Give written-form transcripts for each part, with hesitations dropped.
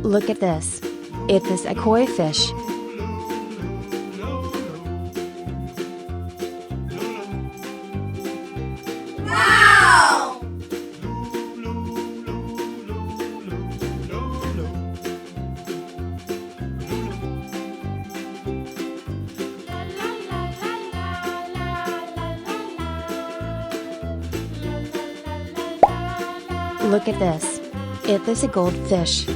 Look at this. It is a koi fish. Wow! Look at this. It is a goldfish.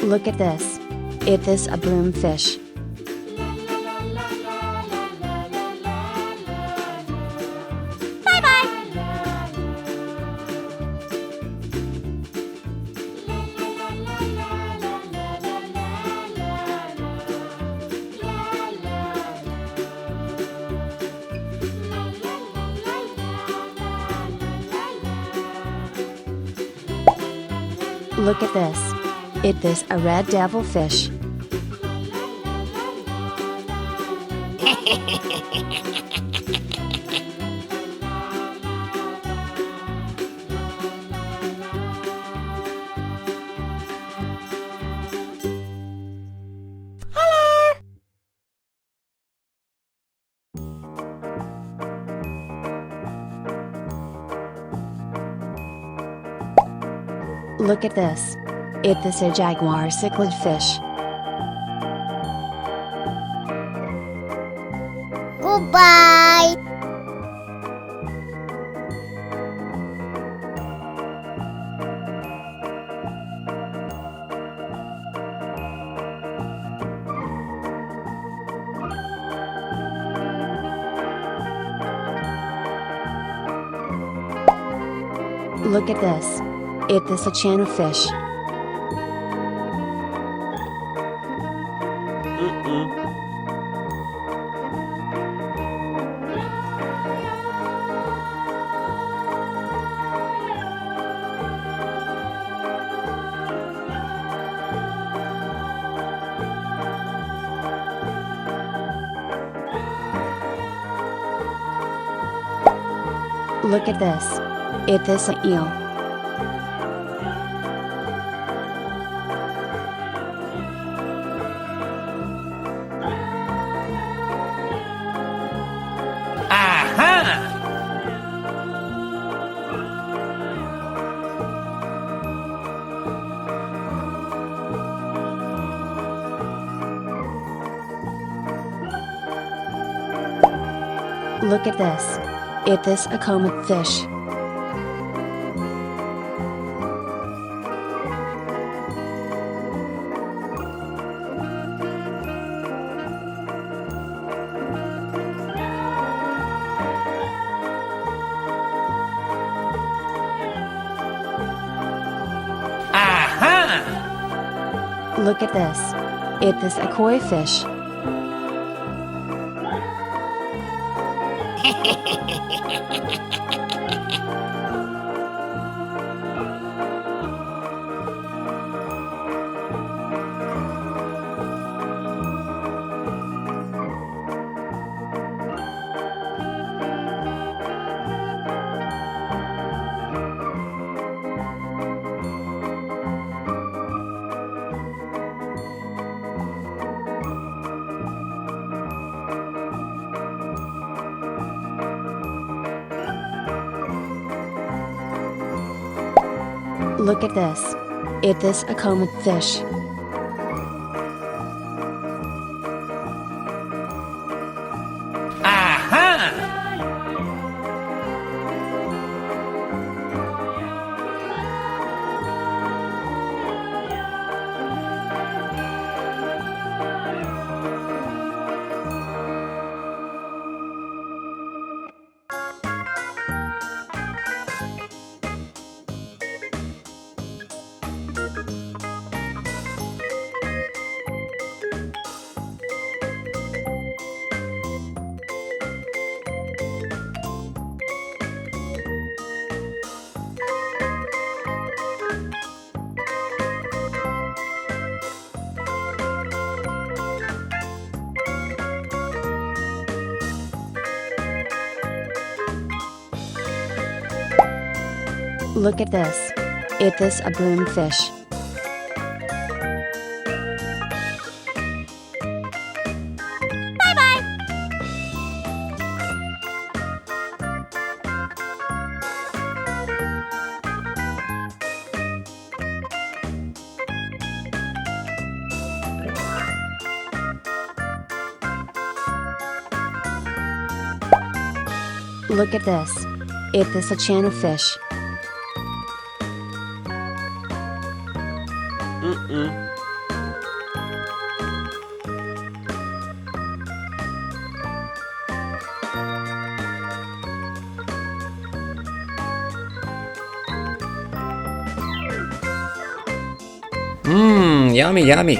Look at this. It is a broomfish. Look at this. It is a red devilfish. Look at this. It is a jaguar cichlid fish. Goodbye! Look at this. It is a channel fish. Look at this. It is an eel. Look at this. It is a comet fish. Look at this. It is a koi fish. Look at this. It is a comet fish. Look at this. It is a broomfish. Look at this. It is a channel fish. Mmm, yummy, yummy.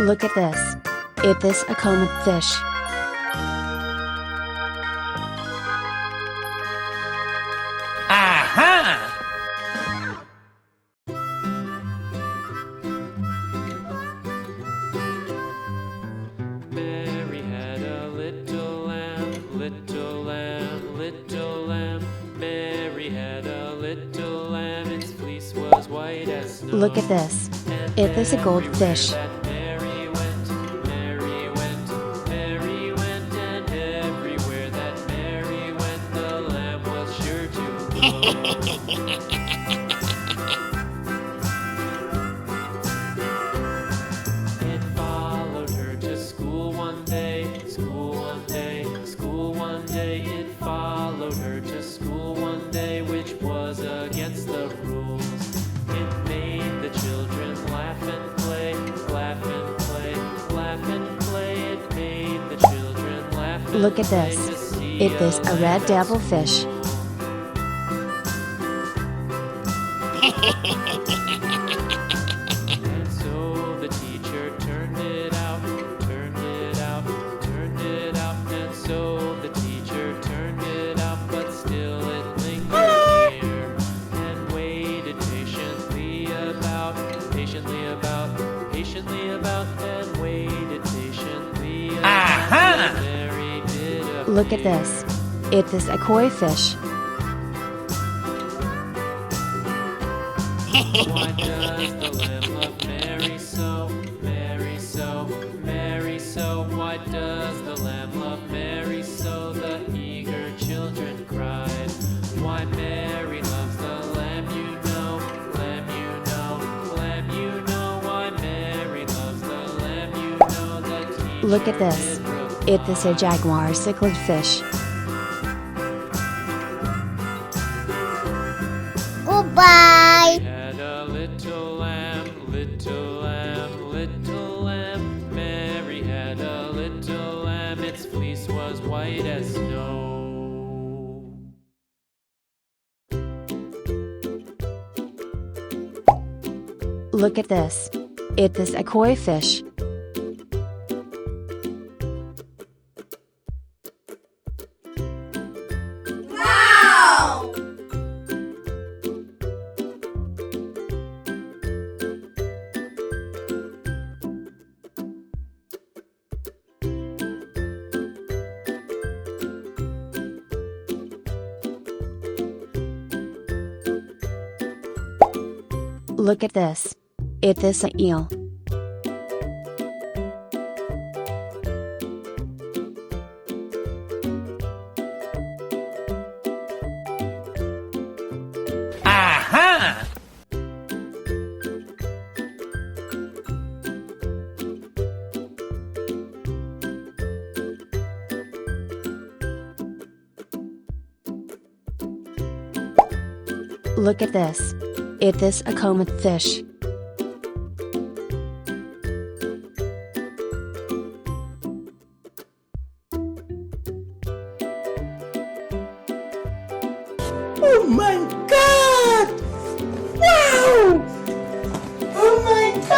Look at this. It is a comet fish. Aha! Mary had a little lamb, little lamb, little lamb. Mary had a little lamb, its fleece was white as snow. Look at this. It is a goldfish. Mary went, Mary went, Mary went, and everywhere that Mary went, the lamb was sure to go. It followed her to school one day, school one day, school one day. It followed her to school one day, which was against the rules. It made the children laugh and play, laugh and play, laugh and play. It made the children laugh and Look at play this. to see It is a red devil fish. And so the teacher turned it out, turned it out, turned it out. And so the teacher turned it out, but still it lingered here and waited patiently about, patiently about, patiently about, and waited patiently about. Aha! till Mary did appear. Look at this. It is a koi fish. Why does the lamb love Mary so, Mary so, Mary so? Why does the lamb love Mary so? The eager children cried. Why Mary loves the lamb, you know, lamb, you know, lamb, you know. Why Mary loves the lamb, you know. The teacher Look at this. did reply. It is a jaguar cichlid fish. Goodbye. Had a little lamb, little lamb, little lamb. Mary had a little lamb, its fleece was white as snow. Look at this. It is a koi fish. Wow. Look at this. It is an eel. Aha! Look at this. It is a comet fish. Oh my god! Wow! Oh my god!